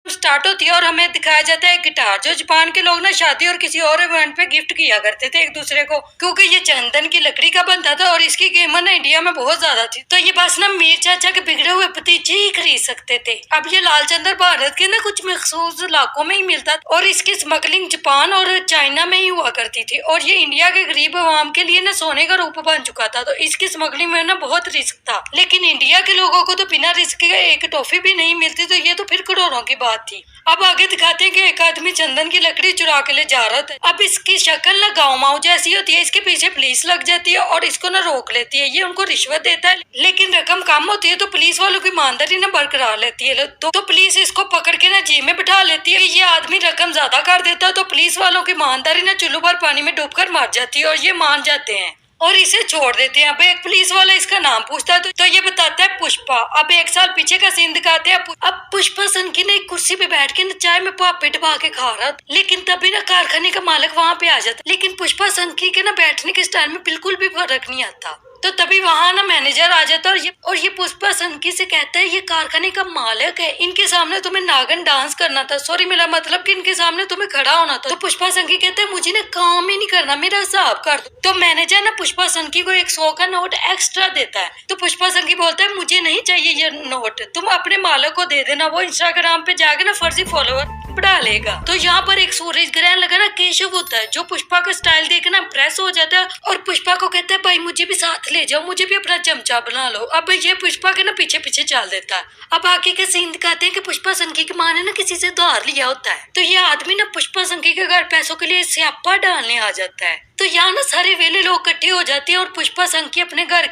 Start होती है और हमें दिखाया जाता है गिटार, जो जापान के लोग ना शादी और किसी और इवेंट पे गिफ्ट किया करते थे एक दूसरे को, क्योंकि ये चंदन की लकड़ी का बनता था और इसकी कीमत ना इंडिया में बहुत ज्यादा थी। तो ये बस ना मीर चाचा के बिगड़े हुए भतीजे ही खरीद सकते थे। अब ये लाल चंदन भारत के ना कुछ मखसूस इलाकों में ही मिलता और इसकी स्मगलिंग जापान और चाइना में ही हुआ करती थी और ये इंडिया के गरीब आवाम के लिए ना सोने का रूप बन चुका था। तो इसकी स्मगलिंग में ना बहुत रिस्क था, लेकिन इंडिया के लोगों को तो बिना रिस्क के एक टॉफी भी नहीं मिलती, तो ये तो फिर करोड़ों की बात थी। अब आगे दिखाते हैं कि एक आदमी चंदन की लकड़ी चुरा के ले जा रहा था। अब इसकी शक्ल ना गाँव माऊ जैसी होती है, इसके पीछे पुलिस लग जाती है और इसको ना रोक लेती है। ये उनको रिश्वत देता है, लेकिन रकम कम होती है तो पुलिस वालों की ईमानदारी ना बरकरार लेती है। तो पुलिस इसको पकड़ के ना जेल में बिठा लेती है। ये आदमी रकम ज्यादा कर देता है तो पुलिस वालों की ईमानदारी ना चुल्लू भर पानी में डूबकर मर जाती है और ये मान जाते हैं और इसे छोड़ देते हैं। अब एक पुलिस वाला इसका नाम पूछता है तो ये बताता है पुष्पा। अब एक साल पीछे का सीन दिखाते हैं। अब पुष्पा सनकी ने एक कुर्सी पे बैठ के चाय में पापे डबा के खा रहा, लेकिन तभी ना कारखाने का मालिक वहाँ पे आ जाता, लेकिन पुष्पा सनकी के ना बैठने के स्टाइल में बिल्कुल भी फर्क नहीं आता। तो तभी वहाँ ना मैनेजर आ जाता है और ये पुष्पा सनकी से कहता है ये कारखाने का मालिक है, इनके सामने तुम्हें नागन डांस करना था, सॉरी मेरा मतलब कि इनके सामने तुम्हें खड़ा होना था। तो पुष्पा सनकी कहता है मुझे ना काम ही नहीं करना, मेरा हिसाब कर दो। तो मैनेजर ना पुष्पा सनकी को 100 का नोट एक्स्ट्रा देता है। तो पुष्पा सनकी बोलता है मुझे नहीं चाहिए ये नोट, तुम अपने मालिक को दे देना, वो इंस्टाग्राम पे जाके ना फर्जी फॉलोअर बढ़ा लेगा। तो यहाँ पर एक सूरज ग्रहण लगा ना केशव होता है, जो पुष्पा का स्टाइल देख ना इम्प्रेस हो जाता है और पुष्पा को कहता है भाई मुझे भी साथ ले जाओ, मुझे भी अपना चमचा बना लो। अब ये पुष्पा के ना पीछे पीछे चल देता है। अब आगे के सीन दिखाते हैं कि पुष्पा सनकी की माँ ने ना किसी से उधार लिया होता है, तो ये आदमी ना पुष्पा सनकी के घर पैसों के लिए स्यापा डालने आ जाता है। तो यहाँ ना सारे वेले लोग इकट्ठे हो जाते हैं और पुष्पा सनकी अपने घर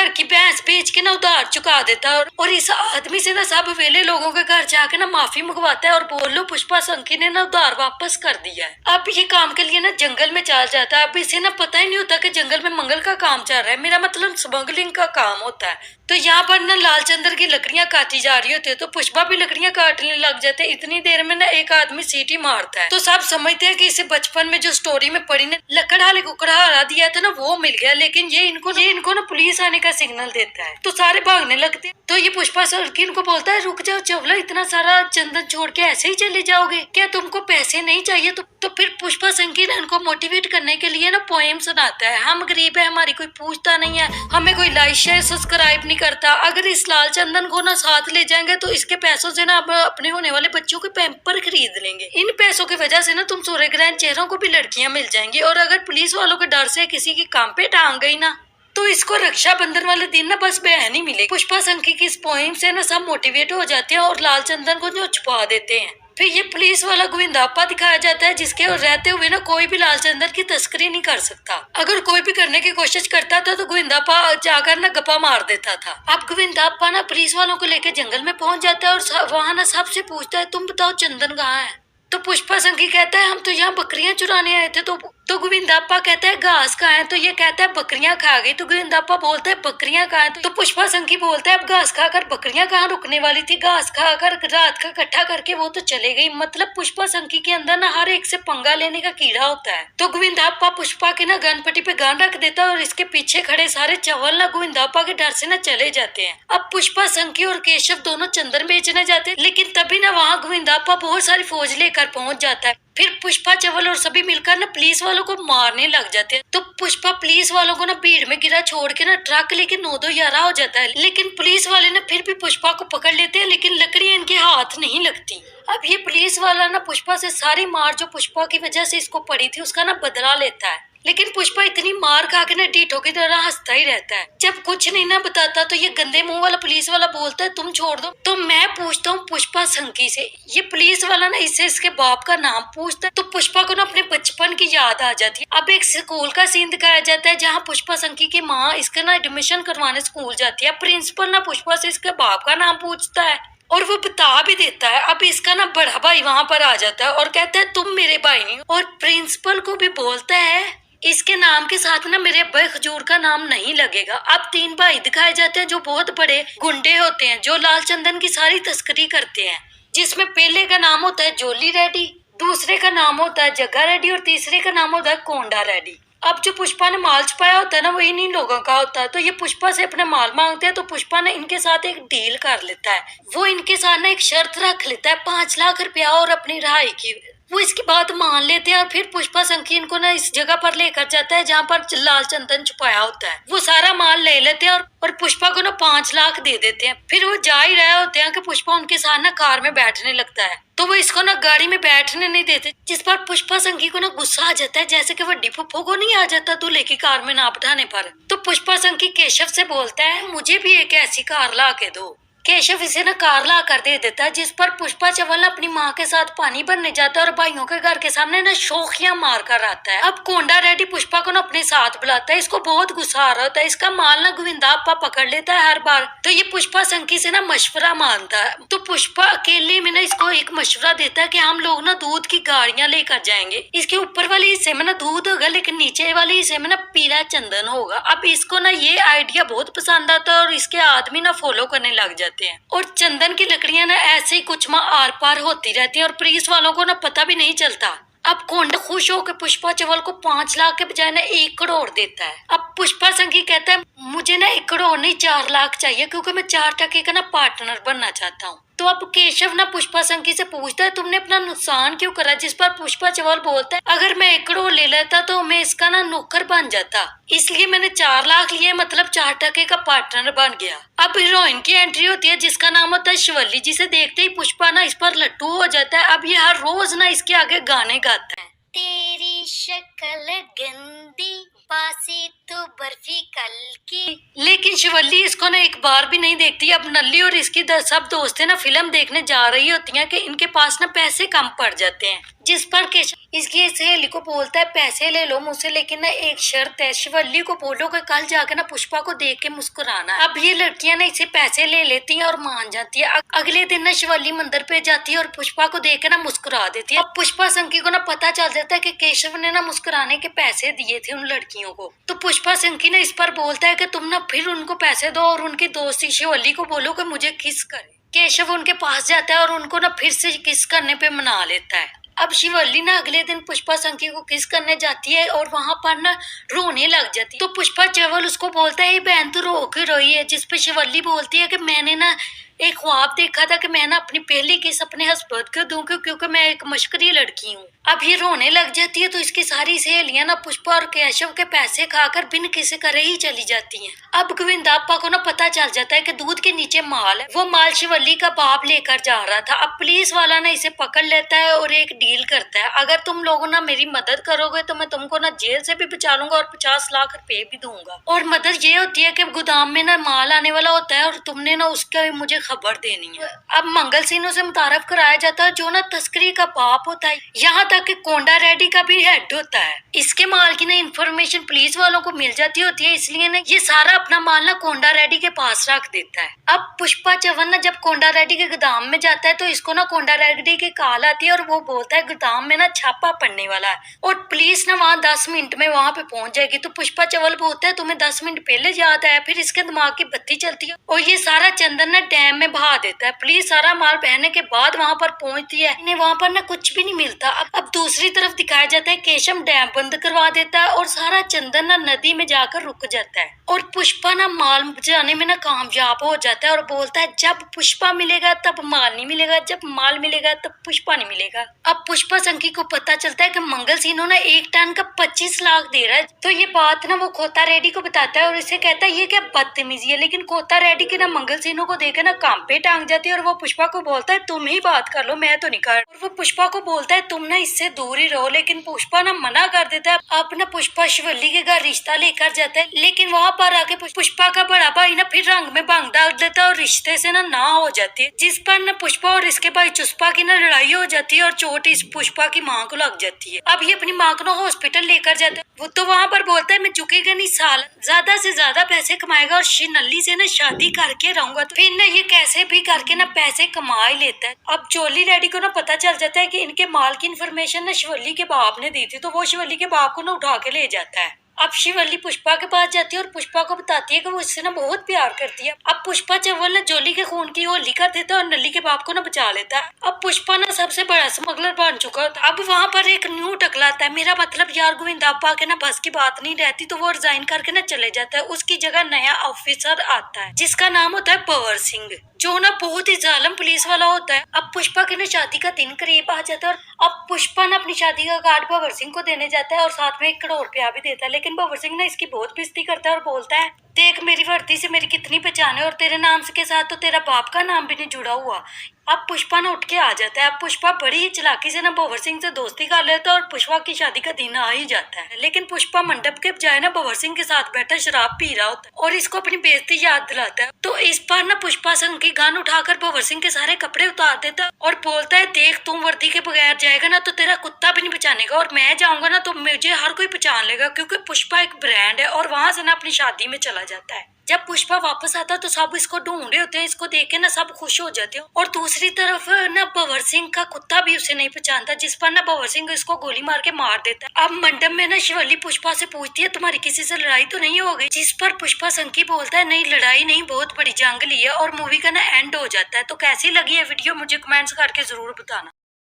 की भैंस बेच के ना उधार चुका देता है और इस आदमी से ना सब वेले लोगों के घर जाके ना माफी मंगवाता है और बोल लो पुष्पा सनकी ने ना उधार वापस कर दिया है। अब ये काम के लिए ना जंगल में चल जाता है। अब इसे ना पता ही नहीं होता कि जंगल में मंगल का काम चल रहा है, मेरा मतलब स्मगलिंग का काम होता है। तो यहाँ पर ना लाल चंदन की लकड़ियां काटी जा रही होती है, तो पुष्पा भी लकड़ियां काटने लग जाते हैं। इतनी देर में ना एक आदमी सीटी मारता है, तो सब समझते हैं कि इसे बचपन में जो स्टोरी में पढ़ी ने लकड़हारे कुकड़ा हरा दिया था ना वो मिल गया, लेकिन ये इनको ना पुलिस आने का सिग्नल देता है, तो सारे भागने लगते हैं। तो ये पुष्पा सनकी इनको बोलता है रुक जाओ चवला, इतना सारा चंदन छोड़ के ऐसे ही चले जाओगे क्या, तुमको पैसे नहीं चाहिए? तो फिर पुष्पा सनकी ना इनको मोटिवेट करने के लिए ना पोएम सुनाता है। हम गरीब है, हमारी कोई पूछता नहीं है, हमें कोई लाइक शेयर सब्सक्राइब नहीं करता, अगर इस लाल चंदन को ना साथ ले जाएंगे तो इसके पैसों से ना अपने होने वाले बच्चों के पैम्पर खरीद लेंगे, इन पैसों की वजह से ना तुम सूर्य ग्रहण चेहरों को भी लड़कियां मिल जाएंगी, और अगर पुलिस वालों के डर से किसी की काम पे टांग गई ना तो इसको रक्षाबंधन वाले दिन ना बस बहन ही मिले। पुष्पा सनकी की इस पोएम से ना सब मोटिवेट हो जाते हैं और लाल चंदन को जो छुपा देते हैं। फिर ये पुलिस वाला गोविंदाप्पा दिखाया जाता है, जिसके रहते हुए ना कोई भी लाल चंदन की तस्करी नहीं कर सकता। अगर कोई भी करने की कोशिश करता था तो गोविंदाप्पा जाकर ना गप्पा मार देता था। अब गोविंदाप्पा ना पुलिस वालों को लेकर जंगल में पहुंच जाता है और वहाँ ना सबसे पूछता है तुम बताओ चंदन कहाँ है? तो पुष्पा सनकी कहता है हम तो यहाँ बकरियां चुराने आए थे। तो गोविंदाप्पा कहता है घास कहाँ है? तो ये कहता है बकरियां खा गई। तो गोविंदाप्पा बोलता है बकरियां कहाँ है? तो पुष्पा सनकी बोलता है अब घास खाकर बकरियां कहाँ रुकने वाली थी, घास खाकर रात का इकट्ठा करके वो तो चले गई। मतलब पुष्पा सनकी के अंदर ना हर एक से पंगा लेने का कीड़ा होता है। तो गोविंदाप्पा पुष्पा के ना गनपटी पे गान रख देता है और इसके पीछे खड़े सारे चवल ना गोविंदाप्पा के डर से ना चले जाते हैं। अब पुष्पा सनकी और केशव दोनों चंदन बेचने जाते हैं, लेकिन तभी ना वहाँ गोविंदाप्पा बहुत सारी फौज लेकर पहुंच जाता है। फिर पुष्पा चवल और सभी मिलकर ना पुलिस वालों को मारने लग जाते हैं। तो पुष्पा पुलिस वालों को ना भीड़ में गिरा छोड़ के ना ट्रक लेके 9-2-11 हो जाता है, लेकिन पुलिस वाले ना फिर भी पुष्पा को पकड़ लेते हैं, लेकिन लकड़ियां इनके हाथ नहीं लगती। अब ये पुलिस वाला ना पुष्पा से सारी मार जो पुष्पा की वजह से इसको पड़ी थी उसका ना बदला लेता है, लेकिन पुष्पा इतनी मार खा के ना डीठो की तरह हंसता ही रहता है। जब कुछ नहीं ना बताता तो ये गंदे मुंह वाला पुलिस वाला बोलता है तुम छोड़ दो। तो मैं पूछता हूँ पुष्पा सनकी से, ये पुलिस वाला ना इससे इसके बाप का नाम पूछता है, तो पुष्पा को ना अपने बचपन की याद आ जाती है। अब एक स्कूल का सीन दिखाया जाता है जहाँ पुष्पा सनकी की माँ इसका ना एडमिशन करवाने स्कूल जाती है। प्रिंसिपल ना पुष्पा से इसके बाप का नाम पूछता है और वो बता भी देता है। अब इसका ना बड़ा भाई वहाँ पर आ जाता है और कहता है तुम मेरे भाई नहीं, और प्रिंसिपल को भी बोलता है इसके नाम के साथ ना मेरे अब्बा खजूर का नाम नहीं लगेगा। अब 3 भाई दिखाए जाते हैं जो बहुत बड़े गुंडे होते हैं, जो लाल चंदन की सारी तस्करी करते हैं, जिसमें पहले का नाम होता है जोली रेड्डी, दूसरे का नाम होता है जग्गा रेड्डी और तीसरे का नाम होता है कोंडा रेड्डी। अब जो पुष्पा ने माल छुपाया होता है ना वो इन्हीं लोगों का होता है। तो ये पुष्पा से अपने माल मांगते हैं तो पुष्पा ने इनके साथ एक डील कर लेता है। वो इनके साथ ना एक शर्त रख लेता है 5 लाख रुपया और अपनी रिहाई की। वो इसकी बात मान लेते हैं और फिर पुष्पा संकी इनको ना इस जगह पर लेकर जाता है जहाँ पर लाल चंदन छुपाया होता है। वो सारा माल ले लेते हैं और पुष्पा को ना 5 लाख दे देते हैं। फिर वो जा ही रहे होते हैं कि पुष्पा उनके साथ ना कार में बैठने लगता है तो वो इसको ना गाड़ी में बैठने नहीं देते, जिस पर पुष्पा संकी को ना गुस्सा आ जाता है, जैसे कि वड्डी फुफ्फो को नहीं आ जाता दूल्हे की कार में ना बिठाने पर। तो पुष्पा संकी केशव से बोलता है मुझे भी एक ऐसी कार ला के दो। केशव इसे ना कार ला कर दे देता है, जिस पर पुष्पा चवल अपनी माँ के साथ पानी भरने जाता है और भाइयों के घर के सामने ना शोखियां मार कर आता है। अब कोंडा रेड्डी पुष्पा को ना अपने साथ बुलाता है। इसको बहुत गुस्सा आ रहा होता है। इसका माल ना गोविंदा अप्पा पकड़ लेता है हर बार। तो ये पुष्पा संकी से ना मशवरा मांगता है। तो पुष्पा अकेले में ना इसको एक मशवरा देता है कि हम लोग ना दूध की गाड़ियां लेकर जाएंगे। इसके ऊपर वाले हिस्से में ना दूध होगा लेकिन नीचे वाले हिस्से में ना पीला चंदन होगा। अब इसको ना ये आइडिया बहुत पसंद आता है और इसके आदमी ना फॉलो करने लग जाते हैं। और चंदन की लकड़ियां ना ऐसे ही कुछ माह आर पार होती रहती हैं और पुलिस वालों को ना पता भी नहीं चलता। अब कोंडा खुश होकर पुष्पा चवल को 5 लाख के बजाय ना 1 करोड़ देता है। अब पुष्पा संकी कहता है मुझे ना 1 करोड़ नहीं 4 लाख चाहिए क्योंकि मैं 4 टके का ना पार्टनर बनना चाहता हूँ। तो अब केशव ना पुष्पा संकी से पूछता है तुमने अपना नुकसान क्यों करा, जिस पर पुष्पा चवल बोलता है अगर मैं 1 करोड़ ले लेता तो मैं इसका ना नौकर बन जाता, इसलिए मैंने 4 लाख लिए, मतलब 4 टके का पार्टनर बन गया। अब हीरोइन की एंट्री होती है जिसका नाम होता है शिवल्ली, जिसे देखते ही पुष्पा ना इस पर लट्टू हो जाता है। अब ये हर रोज ना इसके आगे गाने गाता है। तेरी शक्ल गंदी पासी तो बर्फी कल की। लेकिन शिवल्ली इसको ना एक बार भी नहीं देखती। अब नल्ली और इसकी सब दोस्तें ना फिल्म देखने जा रही होती हैं कि इनके पास ना पैसे कम पड़ जाते हैं, जिस पर केशव इसकी सहेली को बोलता है पैसे ले लो मुझसे लेकिन ना एक शर्त है, शिवल्ली को बोलो कि कल जाकर ना पुष्पा को देख के मुस्कुराना। अब ये लड़कियां ना इसे पैसे ले लेती हैं और मान जाती है। अगले दिन ना शिवल्ली मंदिर पे जाती है और पुष्पा को देख के ना मुस्कुरा देती है। अब पुष्पा संकी को ना पता चल जाता है कि केशव ने ना मुस्कुराने के पैसे दिए थे उन लड़कियों को। तो पुष्पा संकी ने इस पर बोलता है कि तुम ना फिर उनको पैसे दो और उनकी दोस्ती शिवल्ली को बोलो कि मुझे किस करे। केशव उनके पास जाता है और उनको ना फिर से किस करने पे मना लेता है। अब शिवल्ली ना अगले दिन पुष्पा संकी को किस करने जाती है और वहां पर ना रोने लग जाती है। तो पुष्पा चवल उसको बोलता है बहन तू रो क्यों रही है, जिस पे शिवल्ली बोलती है कि मैंने ना एक ख्वाब देखा था कि मैं ना अपनी पहली किस अपने हस्बैंड को दूं क्योंकि मैं एक मशकरी लड़की हूँ। अब ये रोने लग जाती है तो इसकी सारी सहेलियां ना पुष्पा और केशव के पैसे खाकर बिन किसी करे ही चली जाती हैं। अब गोविंदा अप्पा को ना पता चल जाता है कि दूध के नीचे माल है। वो माल शिवल्ली का बाप लेकर जा रहा था। अब पुलिस वाला ना इसे पकड़ लेता है और एक डील करता है, अगर तुम लोग ना मेरी मदद करोगे तो मैं तुमको ना जेल से भी बचा लूंगा और 50 लाख रुपए भी दूंगा। और मदद ये होती है कि गोदाम में ना माल आने वाला होता है और तुमने ना उसका मुझे खबर देनी है। अब मंगल सिन्हा से मुतारफ कराया जाता है जो ना तस्करी का बाप होता है। यहाँ तक कि कोंडा रेड्डी का भी हेड होता है। इसके माल की ना इन्फॉर्मेशन पुलिस वालों को मिल जाती होती है, इसलिए ना ये सारा अपना माल ना कोंडा रेड्डी के पास रख देता है। अब पुष्पा चवन ना जब कोंडा रेड्डी के गोदाम में जाता है तो इसको ना कोंडा रेड्डी की कॉल आती है और वो बोलता है गोदाम में ना छापा पड़ने वाला है और पुलिस ना वहाँ 10 मिनट में वहाँ पे पहुंच जाएगी। तो पुष्पा चवल बोलता है तुम्हें 10 मिनट पहले याद आया। फिर इसके दिमाग की बत्ती चलती है और ये सारा चंदन ना डैम में बहा देता है। पुलिस सारा माल बहने के बाद वहाँ पर पहुंचती है, इन्हें वहाँ पर ना कुछ भी नहीं मिलता। अब दूसरी तरफ दिखाया जाता है केशव डैम बंद करवा देता है और सारा चंदन ना नदी में जाकर रुक जाता है और पुष्पा ना माल जाने में ना कामयाब हो जाता है और बोलता है जब पुष्पा मिलेगा तब माल नहीं मिलेगा, जब माल मिलेगा तब पुष्पा नहीं मिलेगा। अब पुष्पा संकी को पता चलता है कि मंगल सिन्हा ना 1 टन का 25 लाख दे रहा है। तो ये बात ना वो खोता रेड्डी को बताता है और इसे कहता है ये क्या बदतमीजी है। लेकिन खोता रेड्डी की ना मंगल सिन्हा को देखे ना काम पे टांग जाती है और वो पुष्पा को बोलता है तुम ही बात कर लो, मैं तो नहीं कर। और वो पुष्पा को बोलता है तुम ना इससे दूर ही रहो, लेकिन पुष्पा ना मना कर देता है। अब ना पुष्पा शिवल्ली के घर रिश्ता लेकर जाता है, लेकिन वहाँ पर आके पुष्पा का बड़ा भाई ना फिर रंग में भंग डाल देता है और रिश्ते से ना हो जाती है, जिस पर ना पुष्पा और इसके भाई चुस्पा की ना लड़ाई हो जाती है और चोट इस पुष्पा की माँ को लग जाती है। अब ये अपनी माँ को ना हॉस्पिटल लेकर जाता है। वो तो वहाँ पर बोलता है मैं झुकेगा नहीं, साल ज्यादा से ज्यादा पैसे कमाएगा और नल्ली से ना शादी करके रहूंगा। तो फिर ना ये कैसे भी करके ना पैसे कमा ही लेता है। अब चोली रेड्डी को ना पता चल जाता है कि इनके माल की इन्फॉर्मेशन ना शिवल्ली के बाप ने दी थी, तो वो शिवल्ली के बाप को ना उठा के ले जाता है। अब शिवल्ली पुष्पा के पास जाती है और पुष्पा को बताती है कि वो इससे ना बहुत प्यार करती है। अब पुष्पा चव्वल ना जोली के खून की होली कर देता है और नल्ली के बाप को ना बचा लेता है। अब पुष्पा ना सबसे बड़ा स्मगलर बन चुका होता है। अब वहाँ पर एक न्यू टकलाता है, मेरा मतलब यार गोविंदा अब्बा के ना बस की बात नहीं रहती, तो वो रिजाइन करके ना चले जाता है। उसकी जगह नया ऑफिसर आता है जिसका नाम होता है पवर सिंह, जो ना बहुत ही जालिम पुलिस वाला होता है। अब पुष्पा के ना शादी का दिन करीब आ जाता है और अब पुष्पा ना अपनी शादी का कार्ड भंवर सिंह को देने जाता है और साथ में 1 करोड़ रुपया भी देता है। लेकिन भंवर सिंह ना इसकी बहुत बेइज्जती करता है और बोलता है, देख मेरी वर्दी से मेरी कितनी पहचान है और तेरे नाम के साथ तो तेरा बाप का नाम भी नहीं जुड़ा हुआ। अब पुष्पा ना उठ के आ जाता है। अब पुष्पा बड़ी ही चालाकी से ना भंवर सिंह से दोस्ती कर लेता है और पुष्पा की शादी का दिन आ ही जाता है। लेकिन पुष्पा मंडप के बजाय ना भंवर सिंह के साथ बैठा शराब पी रहा होता है और इसको अपनी बेइज्जती याद दिलाता है। तो इस बार ना पुष्पा संग की गन उठाकर भंवर सिंह के सारे कपड़े उतार देता है और बोलता है, देख तुम वर्दी के बगैर जाएगा ना तो तेरा कुत्ता भी नहीं पहचानेगा और मैं जाऊंगा ना तो मुझे हर कोई पहचान लेगा, क्योंकि पुष्पा एक ब्रांड है। और वहां से ना अपनी शादी में चला जाता है। जब पुष्पा वापस आता तो सब इसको ढूंढ रहे होते हैं, इसको देख के ना सब खुश हो जाते हैं। और दूसरी तरफ ना भंवर सिंह का कुत्ता भी उसे नहीं पहचानता, जिस पर ना भंवर सिंह इसको गोली मार के मार देता है। अब मंडप में ना शिवल्ली पुष्पा से पूछती है, तुम्हारी किसी से लड़ाई तो नहीं हो गई? जिस पर पुष्पा संकी बोलता है, नहीं लड़ाई नहीं, बहुत बड़ी जंग ली है। और मूवी का ना एंड हो जाता है। तो कैसी लगी है वीडियो मुझे कमेंट्स करके जरूर बताना।